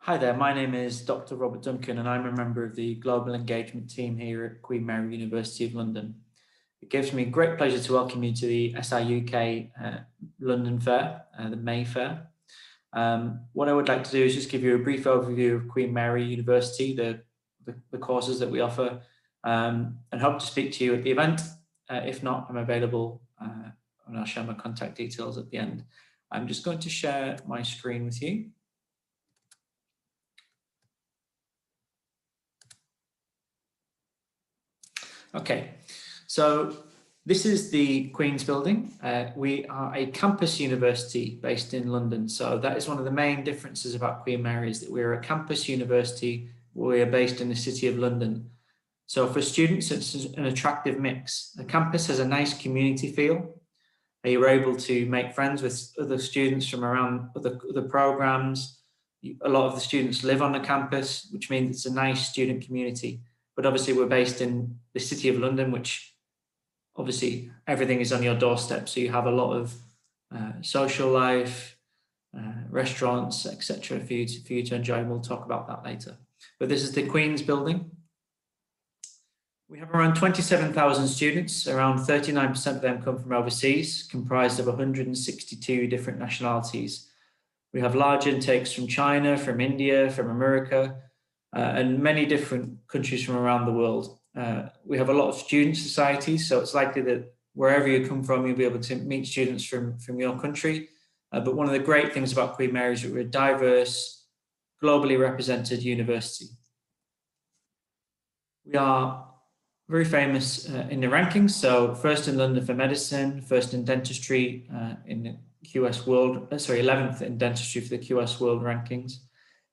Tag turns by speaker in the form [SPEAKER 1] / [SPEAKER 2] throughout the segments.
[SPEAKER 1] Hi there, my name is Dr. Robert Duncan and I'm a member of the Global Engagement team here at Queen Mary University of London. It gives me great pleasure to welcome you to the SIUK London Fair, the May Fair. What I would like to do is just give you a brief overview of Queen Mary University, the courses that we offer, and hope to speak to you at the event. If not, I'm available and I'll share my contact details at the end. I'm just going to share my screen with you. Okay, so this is the Queen's Building. We are a campus university based in London. So that is one of the main differences about Queen Mary, is that we're a campus university. We are based in the City of London. So for students, it's an attractive mix. The campus has a nice community feel. You're able to make friends with other students from around other programs. A lot of the students live on the campus, which means it's a nice student community. But obviously we're based in the City of London, which obviously everything is on your doorstep. So you have a lot of social life, restaurants, etc. for you to enjoy. And we'll talk about that later. But this is the Queen's Building. We have around 27,000 students. Around 39% of them come from overseas, comprised of 162 different nationalities. We have large intakes from China, from India, from America, and many different countries from around the world. We have a lot of student societies, so it's likely that wherever you come from, you'll be able to meet students from your country. But one of the great things about Queen Mary is that we're a diverse, globally represented university. We are very famous in the rankings, so first in London for medicine, first in dentistry in the QS World, 11th in dentistry for the QS World rankings.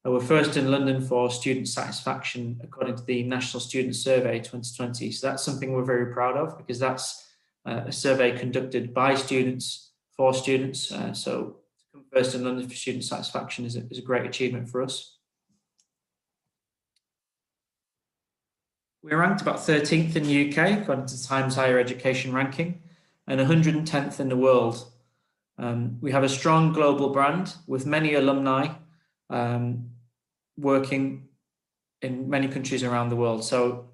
[SPEAKER 1] We're first in London for student satisfaction according to the National Student Survey 2020. So that's something we're very proud of, because that's a survey conducted by students for students. So to come first in London for student satisfaction is a great achievement for us. We're ranked about 13th in the UK according to Times Higher Education ranking, and 110th in the world. We have a strong global brand with many alumni working in many countries around the world. So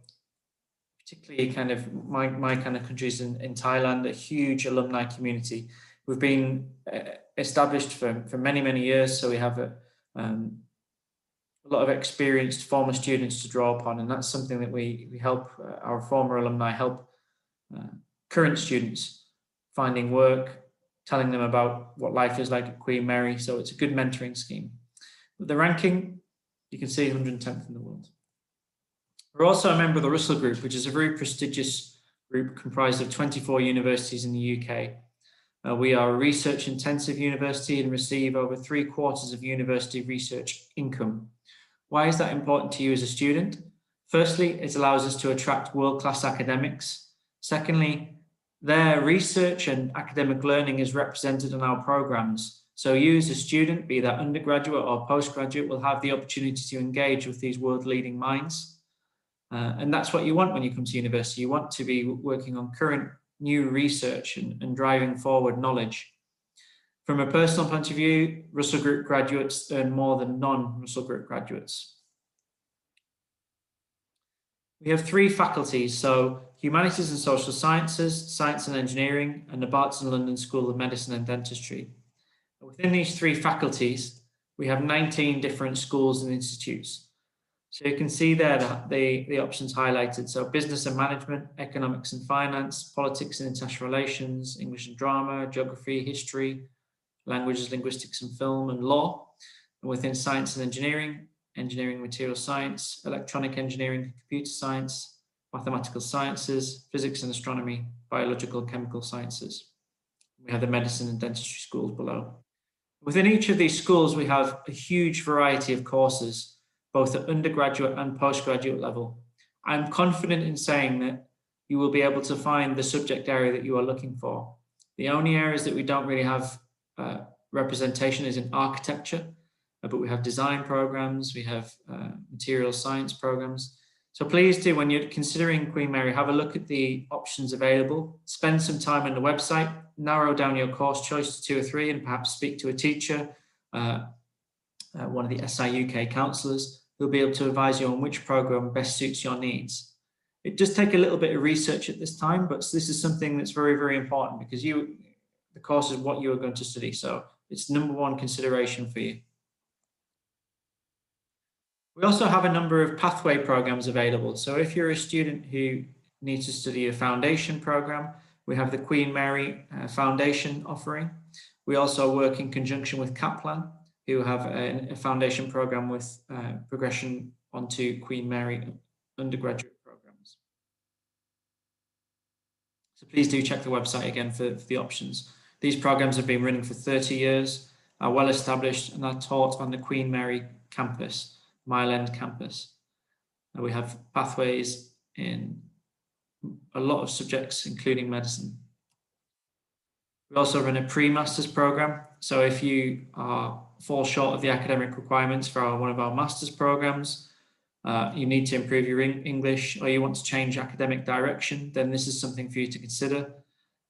[SPEAKER 1] particularly kind of my kind of countries in Thailand, a huge alumni community. We've been established for many, many years. So we have a lot of experienced former students to draw upon. And that's something that we help our former alumni help current students finding work, telling them about what life is like at Queen Mary. So it's a good mentoring scheme. With the ranking, you can see 110th in the world. We're also a member of the Russell Group, which is a very prestigious group comprised of 24 universities in the UK. We are a research-intensive university and receive over 3/4 of university research income. Why is that important to you as a student? Firstly, it allows us to attract world-class academics. Secondly, their research and academic learning is represented in our programs. So you as a student, be that undergraduate or postgraduate, will have the opportunity to engage with these world-leading minds. And that's what you want when you come to university. You want to be working on current new research and driving forward knowledge. From a personal point of view, Russell Group graduates earn more than non-Russell Group graduates. We have 3 faculties, so Humanities and Social Sciences, Science and Engineering, and the Barts and London School of Medicine and Dentistry. Within these 3 faculties, we have 19 different schools and institutes. So you can see there the options highlighted. So business and management, economics and finance, politics and international relations, English and drama, geography, history, languages, linguistics and film, and law. And within science and engineering, engineering, material science, electronic engineering, computer science, mathematical sciences, physics and astronomy, biological, chemical sciences. We have the medicine and dentistry schools below. Within each of these schools, we have a huge variety of courses, both at undergraduate and postgraduate level. I'm confident in saying that you will be able to find the subject area that you are looking for. The only areas that we don't really have representation is in architecture, but we have design programs, we have material science programs. So please do, when you're considering Queen Mary, have a look at the options available, spend some time on the website, narrow down your course choice to 2 or 3, and perhaps speak to a teacher one of the SI UK counsellors, who'll be able to advise you on which programme best suits your needs. It does take a little bit of research at this time, but this is something that's very, very important because the course is what you are going to study. So it's number one consideration for you. We also have a number of pathway programs available. So if you're a student who needs to study a foundation program, we have the Queen Mary Foundation offering. We also work in conjunction with Kaplan, who have a foundation program with progression onto Queen Mary undergraduate programs. So please do check the website again for the options. These programs have been running for 30 years, are well established, and are taught on the Queen Mary campus, Mile End campus. And we have pathways in a lot of subjects, including medicine. We also run a pre-master's program. So if you fall short of the academic requirements for one of our master's programs, you need to improve your English, or you want to change academic direction, then this is something for you to consider.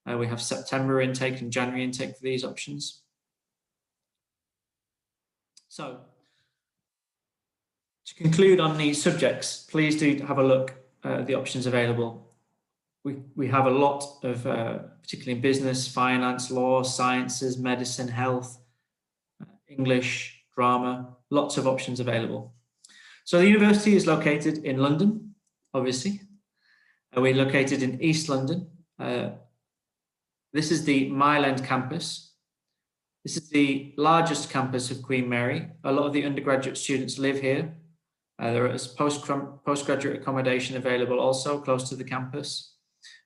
[SPEAKER 1] We have September intake and January intake for these options. So to conclude on these subjects, please do have a look at the options available. We have a lot of, particularly in business, finance, law, sciences, medicine, health, English, drama, lots of options available. So the university is located in London, obviously. We're located in East London. This is the Mile End campus. This is the largest campus of Queen Mary. A lot of the undergraduate students live here. There is postgraduate accommodation available also close to the campus.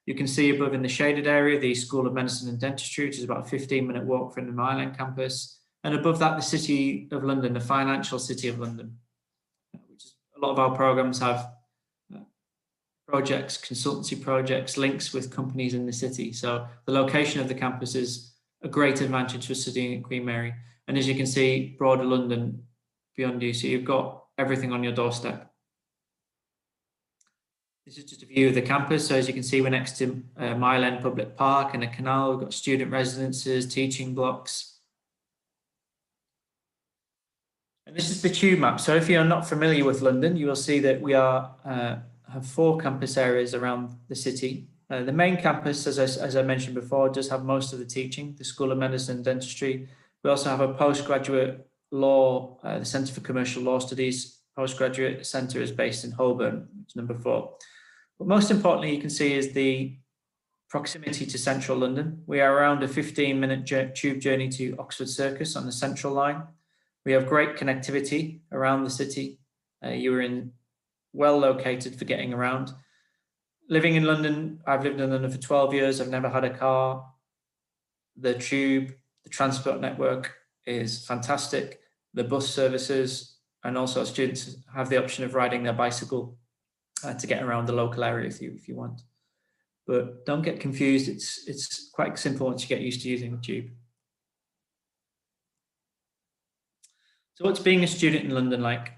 [SPEAKER 1] You can see above in the shaded area the School of Medicine and Dentistry, which is about a 15-minute walk from the Mile End campus. And above that, the City of London, the financial City of London. Which is, a lot of our programs have projects, consultancy projects, links with companies in the city. So the location of the campus is a great advantage for studying at Queen Mary. And as you can see, broader London beyond you. So you've got everything on your doorstep. This is just a view of the campus. So as you can see, we're next to Mile End Public Park and a canal. We've got student residences, teaching blocks. And this is the tube map. So if you're not familiar with London, you will see that we have 4 campus areas around the city. The main campus, as I mentioned before, does have most of the teaching, the School of Medicine and Dentistry. We also have a postgraduate law, the Centre for Commercial Law Studies. Postgraduate centre is based in Holborn, which is number 4. But most importantly, you can see is the proximity to central London. We are around a 15-minute tube journey to Oxford Circus on the Central Line. We have great connectivity around the city. You are well located for getting around. Living in London, I've lived in London for 12 years. I've never had a car. The tube, the transport network is fantastic. The bus services, and also students have the option of riding their bicycle to get around the local area if you want. But don't get confused. It's quite simple once you get used to using the tube. So what's being a student in London like?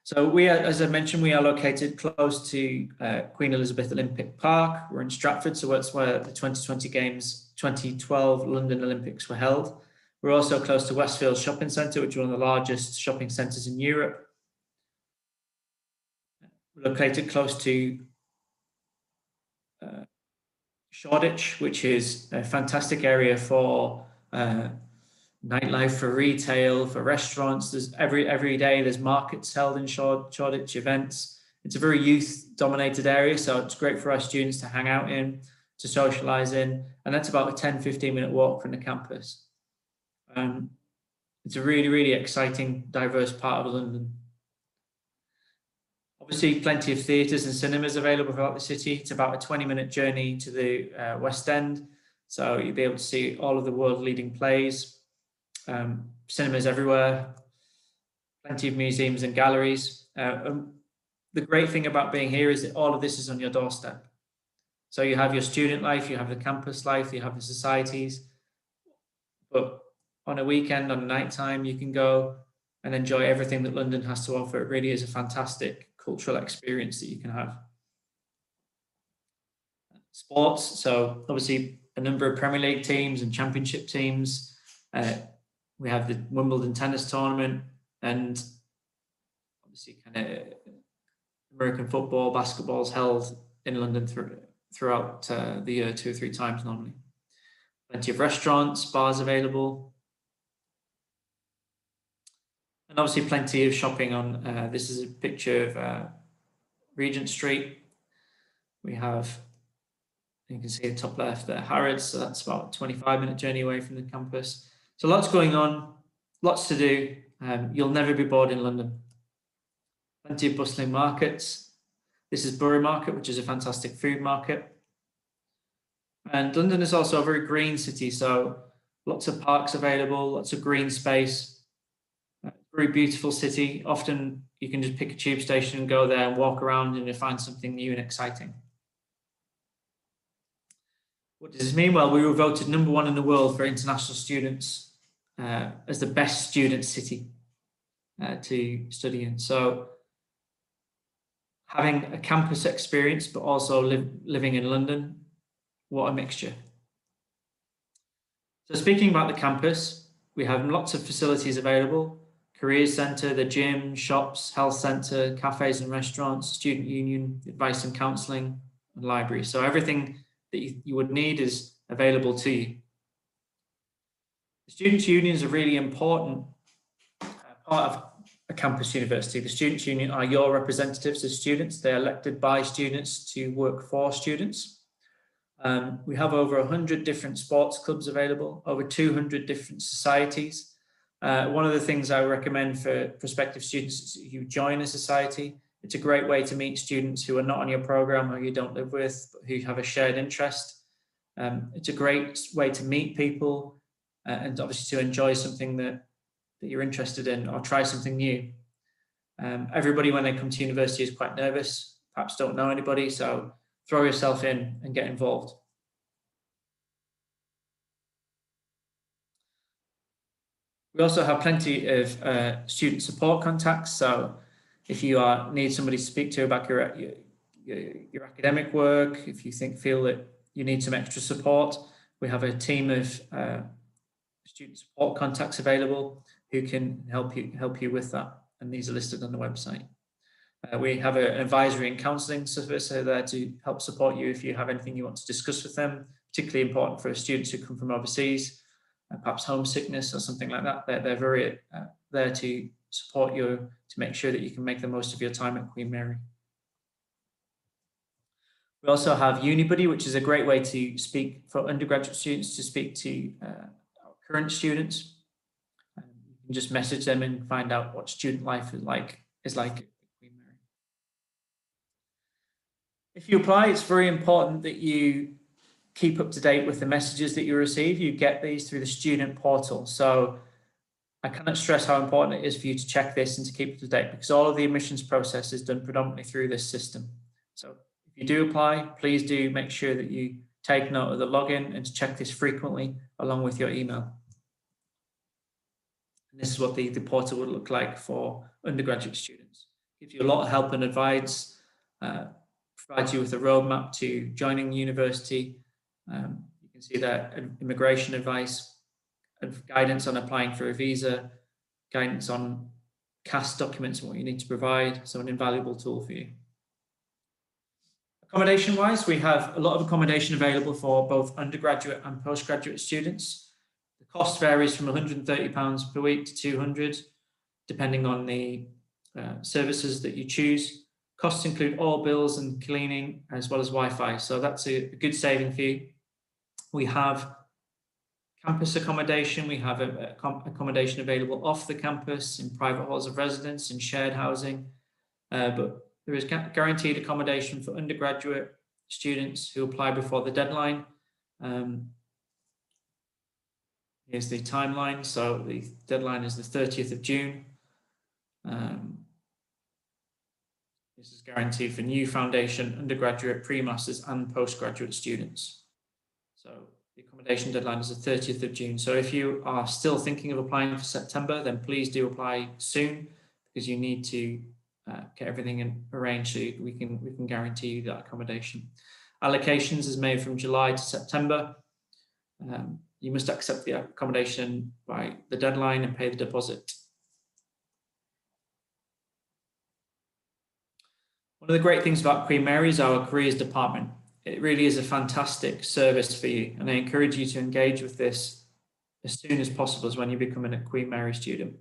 [SPEAKER 1] So we are, as I mentioned, we are located close to Queen Elizabeth Olympic Park. We're in Stratford, so that's where the 2020 Games, 2012 London Olympics were held. We're also close to Westfield Shopping Centre, which is one of the largest shopping centres in Europe. We're located close to Shoreditch, which is a fantastic area for nightlife, for retail, for restaurants. There's every day there's markets held in Shoreditch, events. It's a very youth-dominated area, so it's great for our students to hang out in, to socialise in, and that's about a 10-15-minute walk from the campus. It's a really, really exciting, diverse part of London. Obviously, plenty of theatres and cinemas available throughout the city. It's about a 20-minute journey to the West End, so you'll be able to see all of the world-leading plays. Cinemas everywhere, plenty of museums and galleries. The great thing about being here is that all of this is on your doorstep. So you have your student life, you have the campus life, you have the societies, but on a weekend, on a night time, you can go and enjoy everything that London has to offer. It really is a fantastic cultural experience that you can have. Sports, so obviously a number of Premier League teams and Championship teams. We have the Wimbledon tennis tournament, and obviously kind of American football, basketball is held in London throughout the year 2 or 3 times normally. Plenty of restaurants, bars available. And obviously plenty of shopping on, this is a picture of Regent Street. We have, you can see the top left there, Harrods, so that's about a 25-minute journey away from the campus. So lots going on, lots to do. You'll never be bored in London. Plenty of bustling markets. This is Borough Market, which is a fantastic food market. And London is also a very green city, so lots of parks available, lots of green space. Very beautiful city. Often you can just pick a tube station and go there and walk around and you'll find something new and exciting. What does this mean? Well, we were voted #1 in the world for international students as the best student city to study in. So having a campus experience, but also living in London, what a mixture. So speaking about the campus, we have lots of facilities available. Careers Centre, the gym, shops, health centre, cafes and restaurants, student union, advice and counselling, and library. So everything that you would need is available to you. The students' unions are really important part of a campus university. The students' union are your representatives as students. They're elected by students to work for students. We have over 100 different sports clubs available, over 200 different societies. One of the things I recommend for prospective students is you join a society. It's a great way to meet students who are not on your program or you don't live with, but who have a shared interest. It's a great way to meet people and obviously to enjoy something that you're interested in or try something new. Everybody, when they come to university, is quite nervous, perhaps don't know anybody, so throw yourself in and get involved. We also have plenty of student support contacts. So if you need somebody to speak to about your academic work, if you feel that you need some extra support, we have a team of student support contacts available who can help you with that. And these are listed on the website. We have an advisory and counselling service there to help support you if you have anything you want to discuss with them, particularly important for students who come from overseas. Perhaps homesickness or something like that. They're very there to support you to make sure that you can make the most of your time at Queen Mary. We also have UniBuddy, which is a great way to speak for undergraduate students to speak to our current students. You can just message them and find out what student life is like at Queen Mary. If you apply, it's very important that you keep up to date with the messages that you receive. You get these through the student portal. So I cannot stress how important it is for you to check this and to keep up to date, because all of the admissions process is done predominantly through this system. So if you do apply, please do make sure that you take note of the login and to check this frequently along with your email. And this is what the portal would look like for undergraduate students. It gives you a lot of help and advice, provides you with a roadmap to joining university. You can see that immigration advice, guidance on applying for a visa, guidance on CAST documents and what you need to provide. So an invaluable tool for you. Accommodation wise, we have a lot of accommodation available for both undergraduate and postgraduate students. The cost varies from £130 per week to £200, depending on the services that you choose. Costs include all bills and cleaning as well as Wi-Fi. So that's a good saving for you. We have campus accommodation. We have accommodation available off the campus in private halls of residence and shared housing. But there is guaranteed accommodation for undergraduate students who apply before the deadline. Here's the timeline. So the deadline is the 30th of June. This is guaranteed for new foundation, undergraduate, pre-masters and postgraduate students. So the accommodation deadline is the 30th of June. So if you are still thinking of applying for September, then please do apply soon, because you need to get everything arranged so we can guarantee you that accommodation. Allocations is made from July to September. You must accept the accommodation by the deadline and pay the deposit. One of the great things about Queen Mary is our careers department. It really is a fantastic service for you, and I encourage you to engage with this as soon as possible as when you become a Queen Mary student.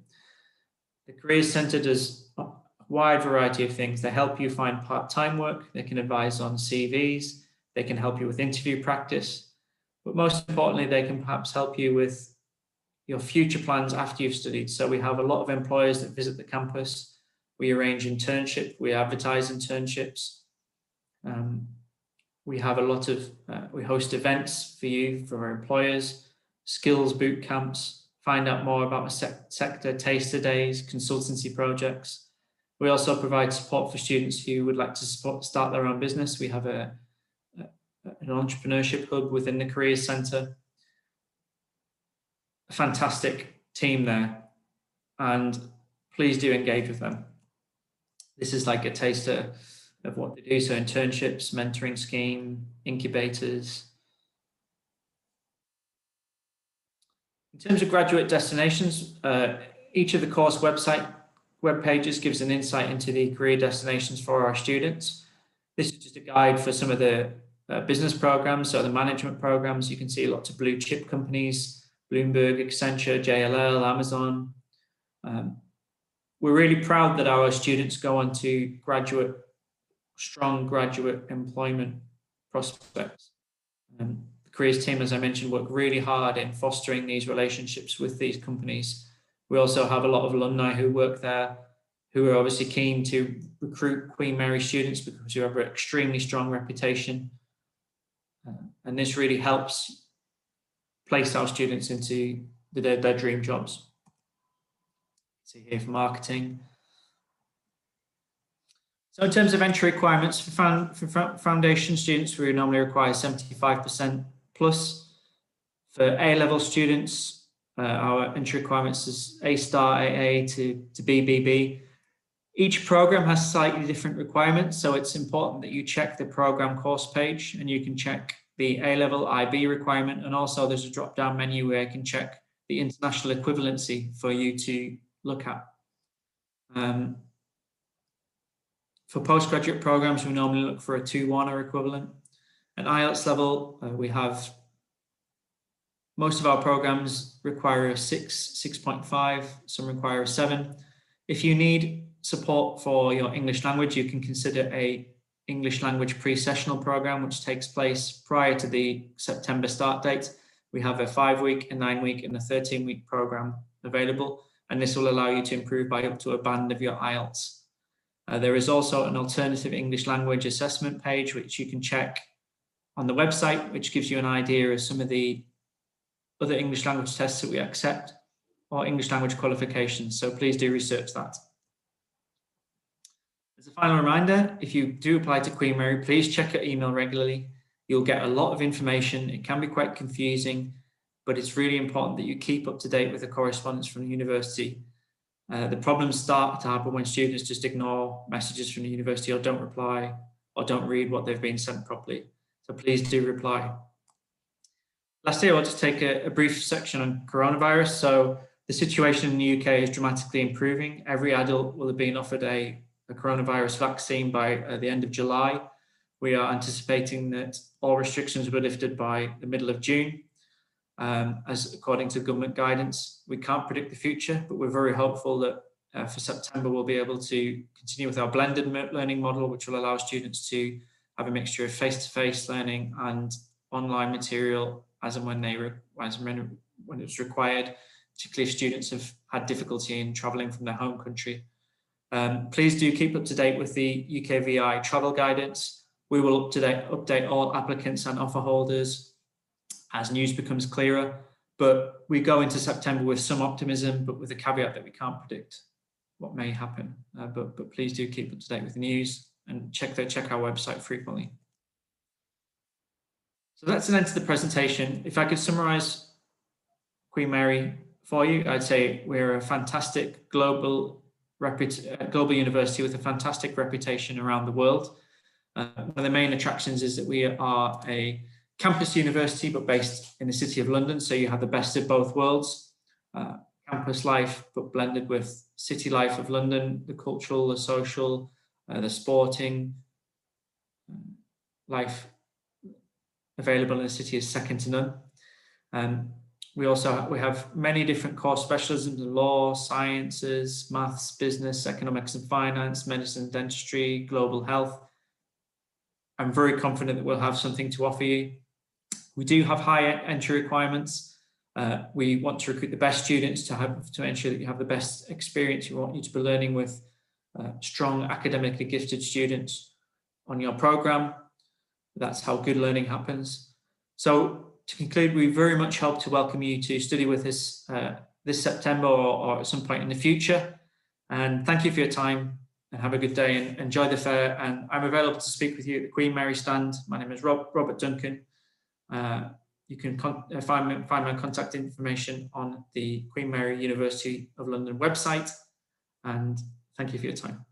[SPEAKER 1] The Careers Centre does a wide variety of things. They help you find part-time work, they can advise on CVs, they can help you with interview practice, but most importantly, they can perhaps help you with your future plans after you've studied. So we have a lot of employers that visit the campus. We arrange internships, we advertise internships. We have a lot of, we host events for you, for our employers, skills boot camps, find out more about the sector, taster days, consultancy projects. We also provide support for students who would like to start their own business. We have an entrepreneurship hub within the Careers Centre. A fantastic team there, and please do engage with them. This is like a taster of what they do. So internships, mentoring scheme, incubators. In terms of graduate destinations, each of the course web pages gives an insight into the career destinations for our students. This is just a guide for some of the business programs, so the management programs. You can see lots of blue chip companies, Bloomberg, Accenture, JLL, Amazon. We're really proud that our students go on to strong graduate employment prospects. The careers team, as I mentioned, work really hard in fostering these relationships with these companies. We also have a lot of alumni who work there, who are obviously keen to recruit Queen Mary students because we have an extremely strong reputation. And this really helps place our students into their dream jobs. See here for marketing. So in terms of entry requirements for foundation students, we normally require 75% plus. For A-level students, our entry requirements is A star, AA to BBB. Each program has slightly different requirements, so it's important that you check the program course page, and you can check the A-level IB requirement, and also there's a drop-down menu where you can check the international equivalency for you to look at. For postgraduate programs, we normally look for a 2-1 or equivalent. At IELTS level, we have most of our programs require a 6, 6.5, some require a 7. If you need support for your English language, you can consider a English language pre-sessional program, which takes place prior to the September start date. We have a 5-week, a 9-week, and a 13-week program available, and this will allow you to improve by up to a band of your IELTS. There is also an alternative English language assessment page, which you can check on the website, which gives you an idea of some of the other English language tests that we accept or English language qualifications. So please do research that. As a final reminder, if you do apply to Queen Mary, please check your email regularly. You'll get a lot of information. It can be quite confusing, but it's really important that you keep up to date with the correspondence from the university. The problems start to happen when students just ignore messages from the university or don't reply or don't read what they've been sent properly. So please do reply. Lastly, I'll just take a brief section on coronavirus. So the situation in the UK is dramatically improving. Every adult will have been offered a coronavirus vaccine by the end of July. We are anticipating that all restrictions will be lifted by the middle of June. As according to government guidance, we can't predict the future, but we're very hopeful that for September we'll be able to continue with our blended learning model, which will allow students to have a mixture of face-to-face learning and online material as and when when it's required, particularly if students have had difficulty in travelling from their home country. Please do keep up to date with the UKVI travel guidance. We will update all applicants and offer holders as news becomes clearer, but we go into September with some optimism, but with the caveat that we can't predict what may happen. But please do keep up to date with the news and check our website frequently. So that's an end to the presentation. If I could summarize Queen Mary for you, I'd say we're a fantastic global university with a fantastic reputation around the world. One of the main attractions is that we are a campus university, but based in the City of London. So you have the best of both worlds, campus life, but blended with city life of London, the cultural, the social, the sporting life available in the city is second to none. We have many different core specialisms in law, sciences, maths, business, economics and finance, medicine and dentistry, global health. I'm very confident that we'll have something to offer you. We do have high entry requirements. We want to recruit the best students to ensure that you have the best experience. We want you to be learning with strong academically gifted students on your program. That's how good learning happens. So to conclude, we very much hope to welcome you to study with us this September or at some point in the future. And thank you for your time, and have a good day and enjoy the fair. And I'm available to speak with you at the Queen Mary stand. My name is Robert Duncan. You can find my contact information on the Queen Mary University of London website. And thank you for your time.